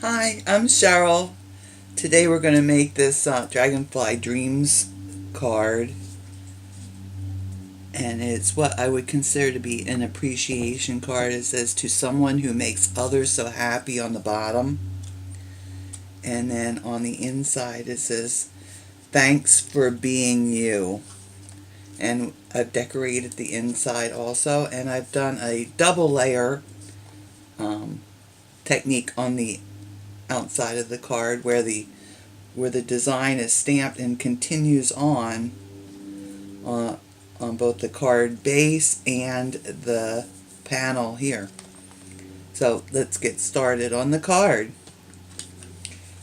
Hi, I'm Cheryl. Today we're going to make this Dragonfly Dreams card, and it's what I would consider to be an appreciation card. It says, "To someone who makes others so happy" on the bottom, and then on the inside it says, "Thanks for being you." And I've decorated the inside also, and I've done a double layer technique on the outside of the card where the design is stamped and continues on both the card base and the panel here. So let's get started on the card.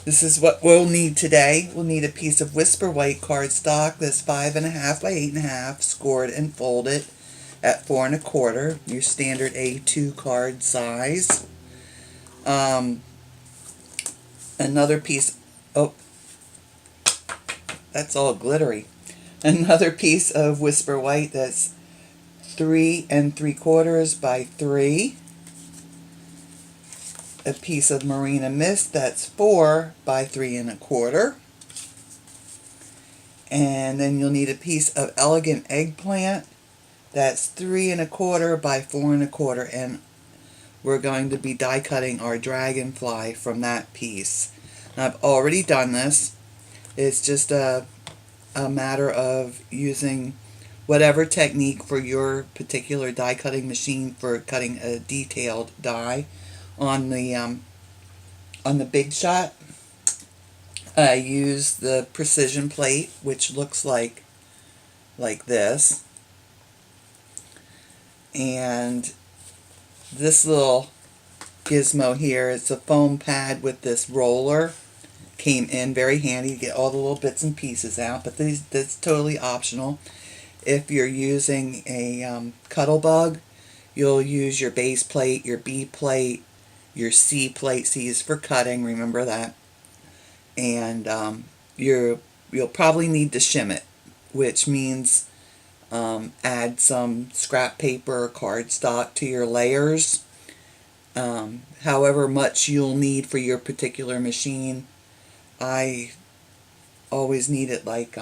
This is what we'll need today. We'll need a piece of Whisper White cardstock that's 5.5 by 8.5, scored and folded at 4 1/4, your standard A2 card size. Another piece, oh, that's all glittery. Another piece of Whisper White that's 3 3/4 by 3. A piece of Marina Mist that's 4 by 3 1/4. And then you'll need a piece of Elegant Eggplant that's 3 1/4 by 4 1/4, and we're going to be die cutting our dragonfly from that piece. Now, I've already done this. It's just a matter of using whatever technique for your particular die cutting machine for cutting a detailed die. On the Big Shot, I use the precision plate, which looks like this, and this little gizmo here is a foam pad with this roller. Came in very handy to get all the little bits and pieces out, but that's totally optional. If you're using a Cuttlebug, you'll use your base plate, your B plate, your C plate. C is for cutting, remember that. And you'll probably need to shim it, which means add some scrap paper or cardstock to your layers. However much you'll need for your particular machine. I always needed like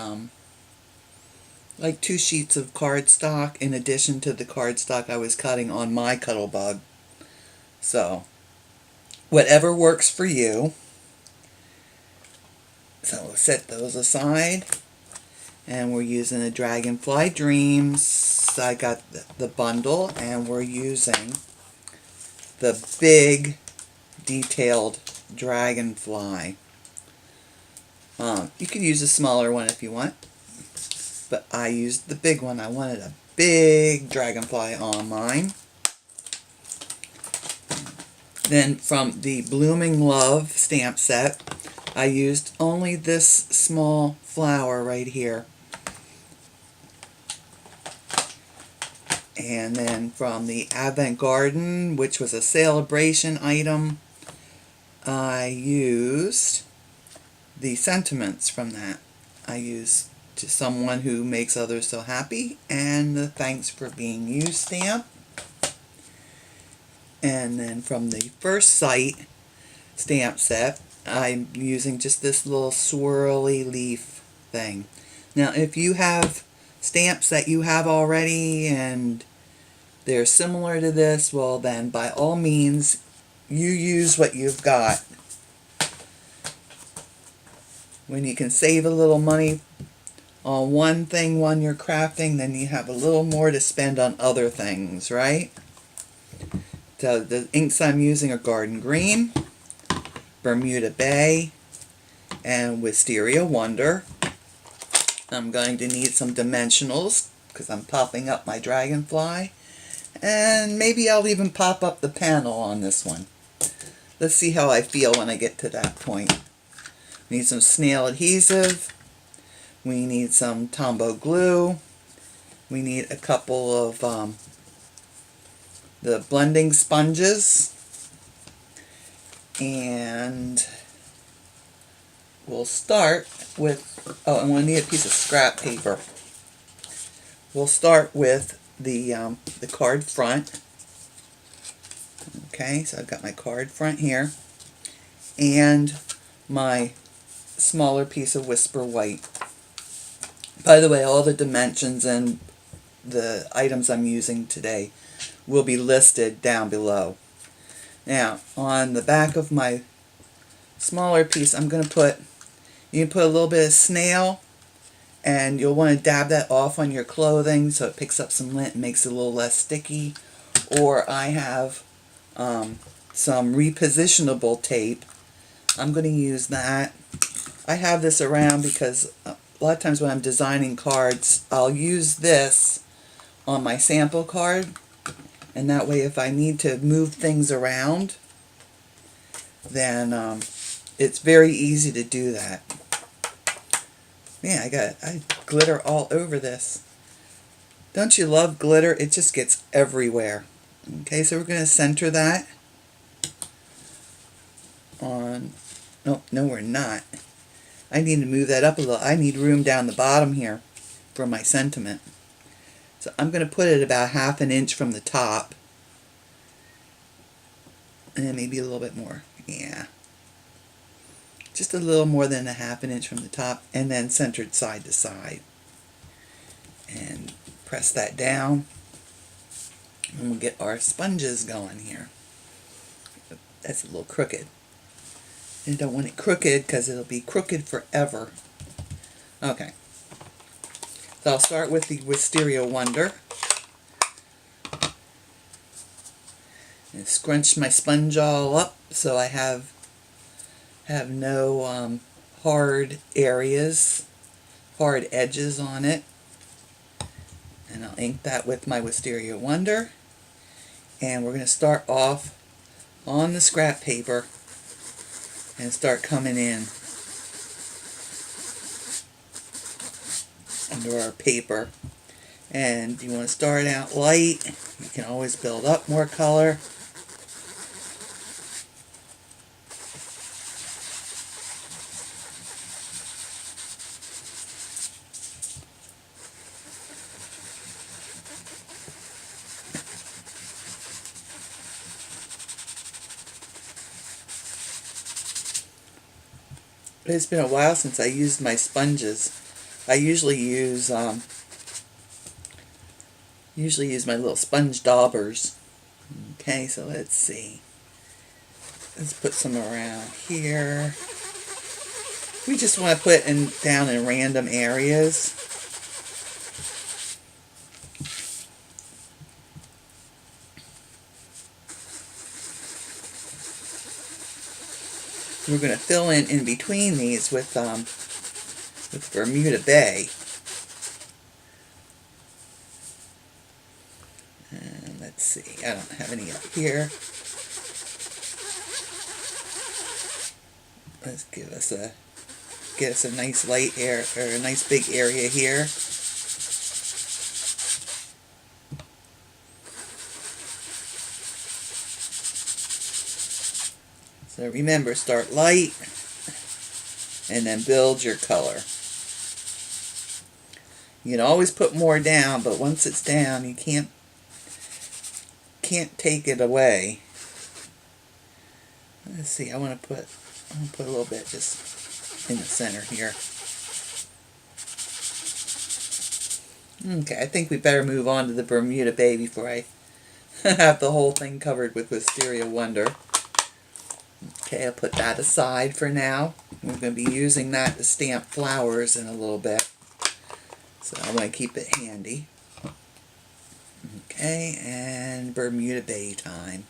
2 sheets of cardstock in addition to the cardstock I was cutting on my Cuttlebug. So whatever works for you. So we'll set those aside, and we're using the Dragonfly Dreams. I got the bundle, and we're using the big detailed dragonfly. You could use a smaller one if you want, but I used the big one. I wanted a big dragonfly on mine. Then from the Bloomin Love stamp set, I used only this small flower right here. And then from the Avant-Garden, which was a celebration item, I used the sentiments from that. I used "To someone who makes others so happy" and the "Thanks for being you" stamp. And then from the First Sight stamp set, I'm using just this little swirly leaf thing. Now, if you have stamps that you have already and they're similar to this, well then by all means you use what you've got. When you can save a little money on one thing when you're crafting, then you have a little more to spend on other things, right? So the inks I'm using are Garden Green, Bermuda Bay, and Wisteria Wonder. I'm going to need some dimensionals because I'm popping up my dragonfly, and maybe I'll even pop up the panel on this one. Let's see how I feel when I get to that point. We need some Snail Adhesive. We need some Tombow glue. We need a couple of the blending sponges. And we'll start with, oh, and we'll need a piece of scrap paper. We'll start with the card front. Okay, so I've got my card front here. and my smaller piece of Whisper White. By the way, all the dimensions and the items I'm using today will be listed down below. Now, on the back of my smaller piece, I'm going to put, you can put a little bit of snail, and you'll want to dab that off on your clothing so it picks up some lint and makes it a little less sticky. Or I have some repositionable tape. I'm going to use that. I have this around because a lot of times when I'm designing cards, I'll use this on my sample card, and that way if I need to move things around, then it's very easy to do that. Man, I glitter all over this. Don't you love glitter? It just gets everywhere. Okay, so we're going to center that on, no, we're not. I need to move that up a little. I need room down the bottom here for my sentiment. So I'm going to put it about 1/2 inch from the top. And maybe a little bit more. Yeah. Just a little more than 1/2 inch from the top, and then centered side to side. And press that down. And we'll get our sponges going here. That's a little crooked. You don't want it crooked because it'll be crooked forever. Okay. So I'll start with the Wisteria Wonder. And scrunch my sponge all up so I have no hard areas, hard edges on it. And I'll ink that with my Wisteria Wonder. And we're going to start off on the scrap paper and start coming in under our paper. And you want to start out light. You can always build up more color. It's been a while since I used my sponges. I usually use my little sponge daubers. Okay, so let's see. Let's put some around here. We just want to put down in random areas. We're going to fill in between these with Bermuda Bay. And let's see, I don't have any up here. Let's get us a nice light air, or a nice big area here. So remember, start light and then build your color. You can always put more down, but once it's down, you can't take it away. Let's see, I'm gonna put a little bit just in the center here. Okay, I think we better move on to the Bermuda Bay before I have the whole thing covered with Wisteria Wonder. Okay, I'll put that aside for now. We're going to be using that to stamp flowers in a little bit. So I want to keep it handy. Okay, and Bermuda Bay time.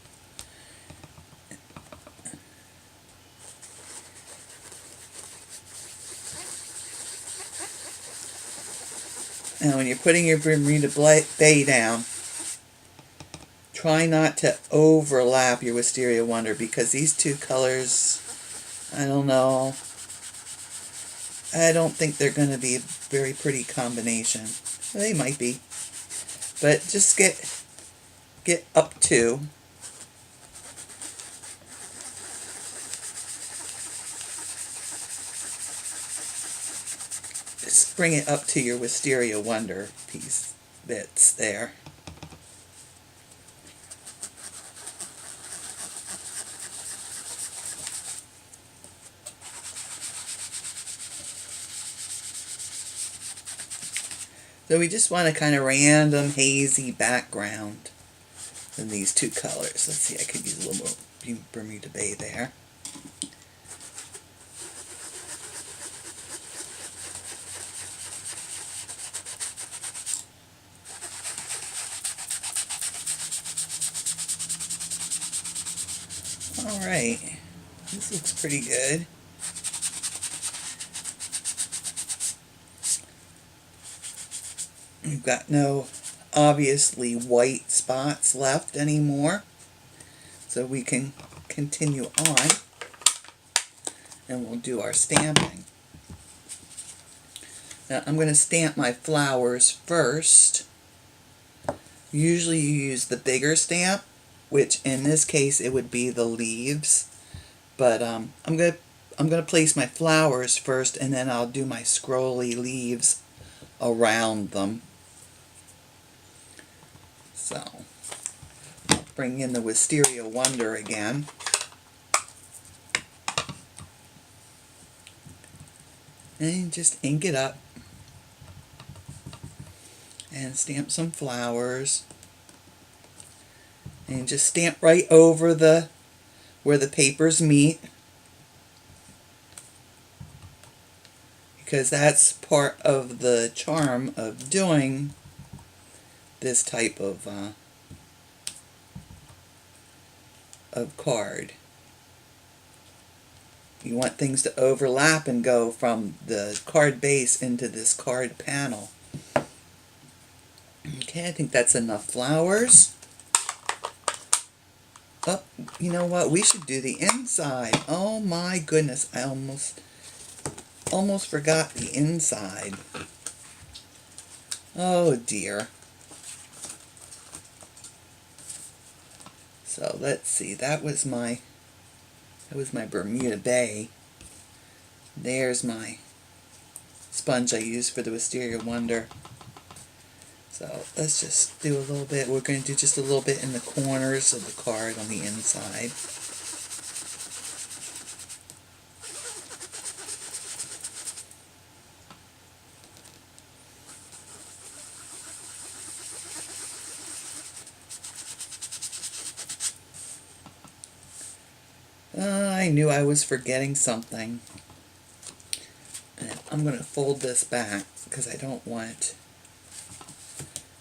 Now when you're putting your Bermuda Bay down, try not to overlap your Wisteria Wonder, because these two colors, I don't know, I don't think they're going to be a very pretty combination. They might be, but just get up to. Just bring it up to your Wisteria Wonder piece bits there. So we just want a kind of random hazy background in these two colors. Let's see, I could use a little more Bermuda Bay there. Alright, this looks pretty good. We've got no obviously white spots left anymore, so we can continue on and we'll do our stamping. Now I'm going to stamp my flowers first. Usually you use the bigger stamp, which in this case it would be the leaves, but I'm going to place my flowers first and then I'll do my scrolly leaves around them. So, bring in the Wisteria Wonder again. And just ink it up. And stamp some flowers. And just stamp right over where the papers meet. Because that's part of the charm of doing this type of card. You want things to overlap and go from the card base into this card panel. Okay, I think that's enough flowers. Oh, you know what? We should do the inside. Oh my goodness, I almost forgot the inside. Oh dear. So let's see, that was my Bermuda Bay. There's my sponge I used for the Wisteria Wonder. So let's just do a little bit. We're going to do just a little bit in the corners of the card on the inside. I knew I was forgetting something. And I'm going to fold this back because I don't want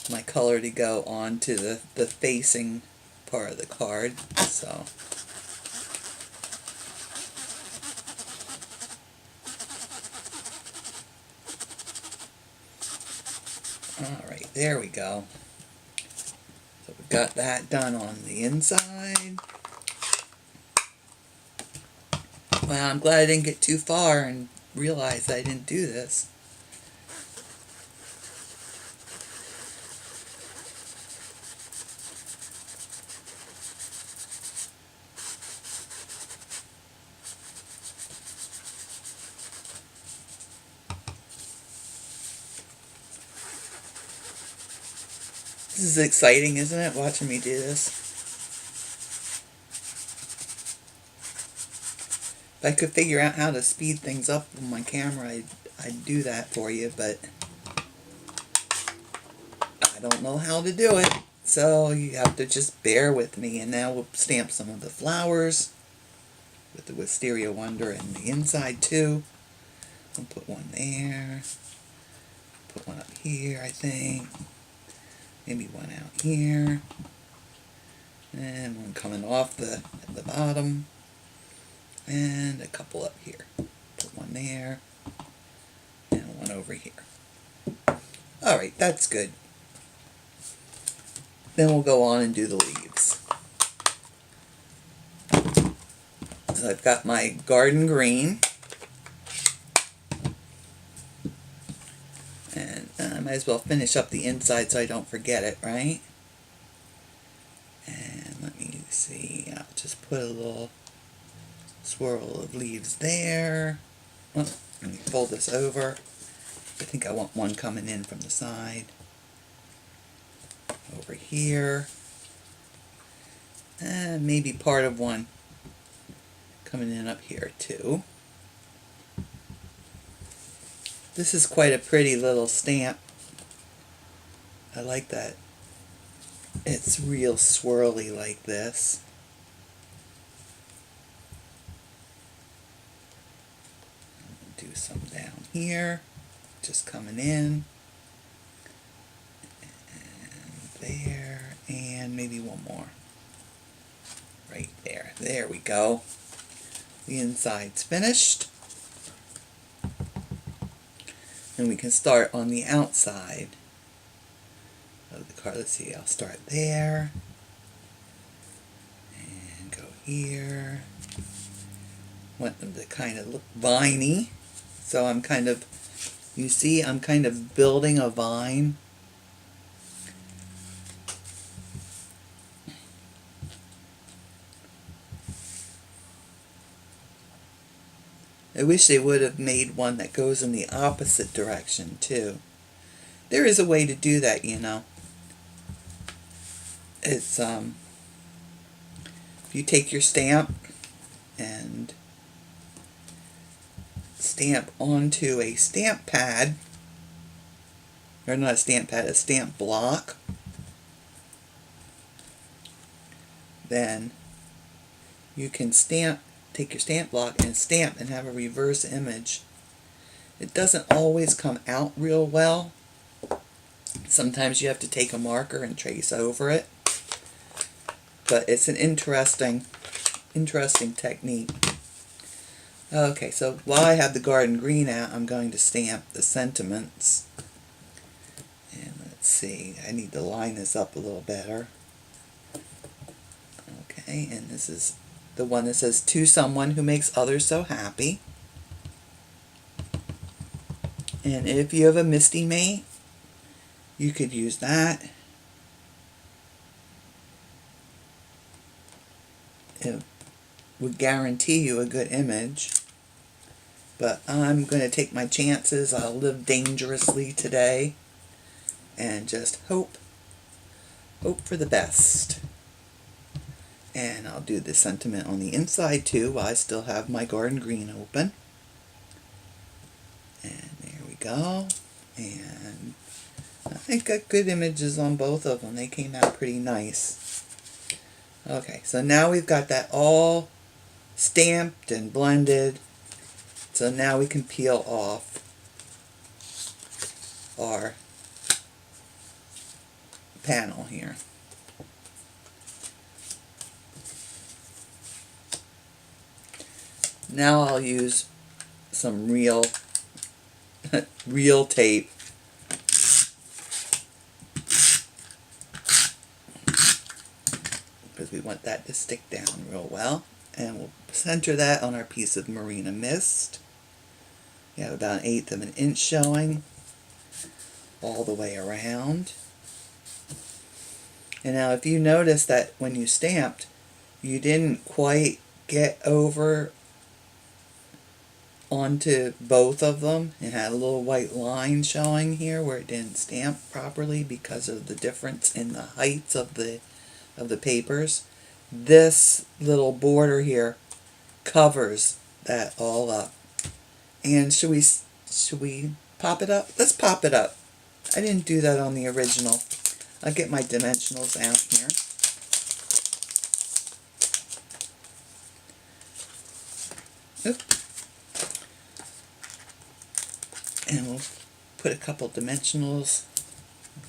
my color to go onto the facing part of the card. So alright, there we go. So we've got that done on the inside. Well, I'm glad I didn't get too far and realize I didn't do this. This is exciting, isn't it, watching me do this? If I could figure out how to speed things up on my camera, I'd do that for you, but I don't know how to do it. So you have to just bear with me. And now we'll stamp some of the flowers with the Wisteria Wonder and the inside too. I'll put one there. Put one up here, I think. Maybe one out here. And one coming off at the bottom. And a couple up here. Put one there. And one over here. Alright, that's good. Then we'll go on and do the leaves. So I've got my garden green. And I might as well finish up the inside so I don't forget it, right? And let me see. I'll just put a little swirl of leaves there. Oh, let me fold this over. I think I want one coming in from the side. Over here. And maybe part of one coming in up here too. This is quite a pretty little stamp. I like that it's real swirly like this. Do some down here, just coming in, and there, and maybe one more. Right there. There we go. The inside's finished. And we can start on the outside of the card. Let's see, I'll start there. And go here. Want them to kind of look viney. So I'm kind of, you see, I'm kind of building a vine. I wish they would have made one that goes in the opposite direction too. There is a way to do that, you know. It's if you take your stamp and stamp onto a stamp pad, or not a stamp pad, a stamp block, then you can take your stamp block and stamp and have a reverse image. It doesn't always come out real well. Sometimes you have to take a marker and trace over it. But it's an interesting technique. Okay, so while I have the garden green out, I'm going to stamp the sentiments. And let's see, I need to line this up a little better. Okay, and this is the one that says, "To someone who makes others so happy." And if you have a Misty mate, you could use that. It would guarantee you a good image. But I'm going to take my chances. I'll live dangerously today and just hope for the best. And I'll do the sentiment on the inside too while I still have my garden green open. And there we go. And I got good images on both of them. They came out pretty nice. Okay, so now we've got that all stamped and blended. So now we can peel off our panel here. Now I'll use some real tape. Because we want that to stick down real well. And we'll center that on our piece of Marina Mist. We have about 1/8 of an inch showing all the way around. And now if you notice that when you stamped, you didn't quite get over onto both of them. It had a little white line showing here where it didn't stamp properly because of the difference in the heights of the papers. This little border here covers that all up. And should we pop it up? Let's pop it up. I didn't do that on the original. I'll get my dimensionals out here. Oop. And we'll put a couple dimensionals,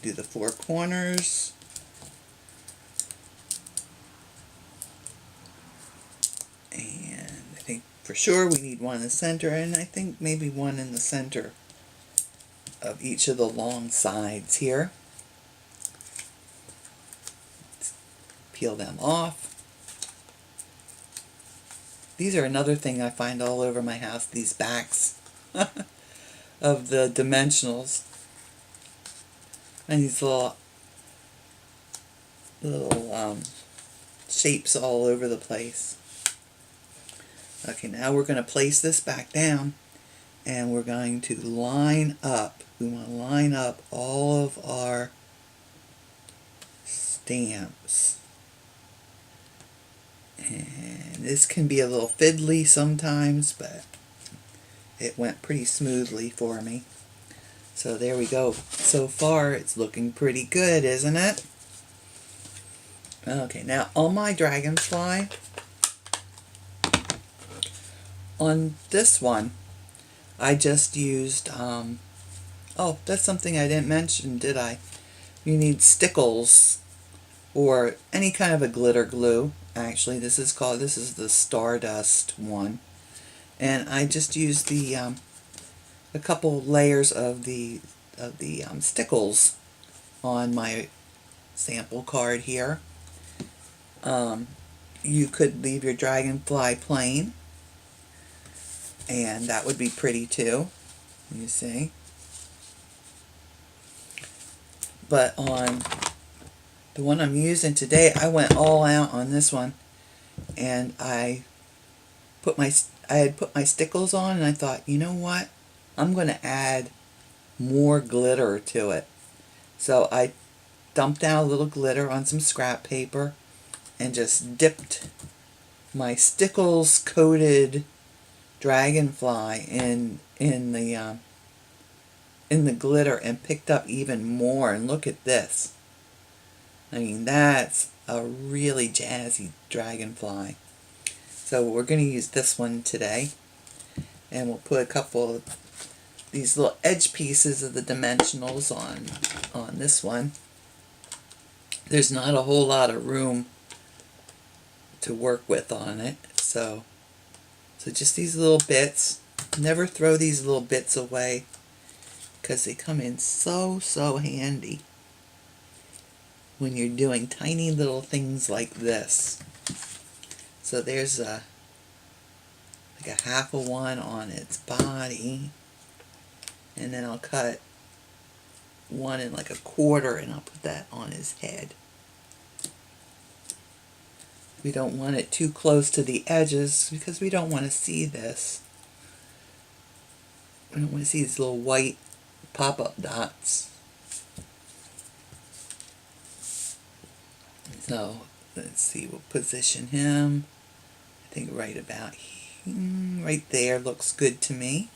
do the 4 corners. And I think for sure we need one in the center, and I think maybe one in the center of each of the long sides here. Let's peel them off. These are another thing I find all over my house, these backs of the dimensionals. And these little shapes all over the place. Okay, now we're going to place this back down and we're going to line up. We want to line up all of our stamps. And this can be a little fiddly sometimes, but it went pretty smoothly for me. So there we go. So far it's looking pretty good, isn't it? Okay, now on my Dragonfly, on this one, I just used, oh, that's something I didn't mention, did I? You need Stickles or any kind of a glitter glue. Actually, this is the Stardust one. And I just used the, a couple layers of the Stickles on my sample card here. You could leave your Dragonfly plain, and that would be pretty too, you see. But on the one I'm using today, I went all out on this one, and I had put my Stickles on, and I thought, you know what, I'm going to add more glitter to it. So I dumped out a little glitter on some scrap paper and just dipped my Stickles coated Dragonfly in the glitter and picked up even more. And look at this. I mean, that's a really jazzy Dragonfly. So we're going to use this one today, and we'll put a couple of these little edge pieces of the Dimensionals on this one. There's not a whole lot of room to work with on it, so just these little bits. Never throw these little bits away because they come in so handy when you're doing tiny little things like this. So there's like a half of one on its body, and then I'll cut one in like a quarter and I'll put that on his head. We don't want it too close to the edges because we don't want to see this. We don't want to see these little white pop-up dots. So let's see, we'll position him. I think right about right there looks good to me.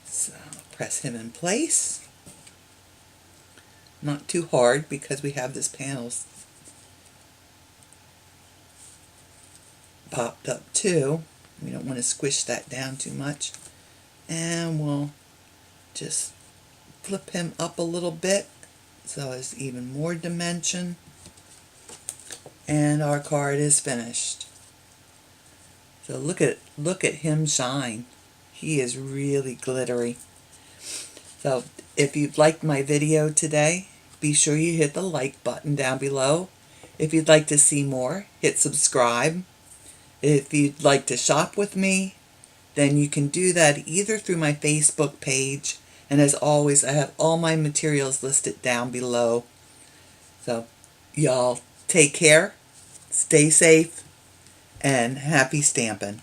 So press him in place. Not too hard because we have this panel popped up too. We don't want to squish that down too much. And we'll just flip him up a little bit so there's even more dimension. And our card is finished. So look at him shine. He is really glittery. So if you've liked my video today, be sure you hit the like button down below. If you'd like to see more, hit subscribe. If you'd like to shop with me, then you can do that either through my Facebook page, and as always, I have all my materials listed down below. So y'all take care, stay safe, and happy stamping.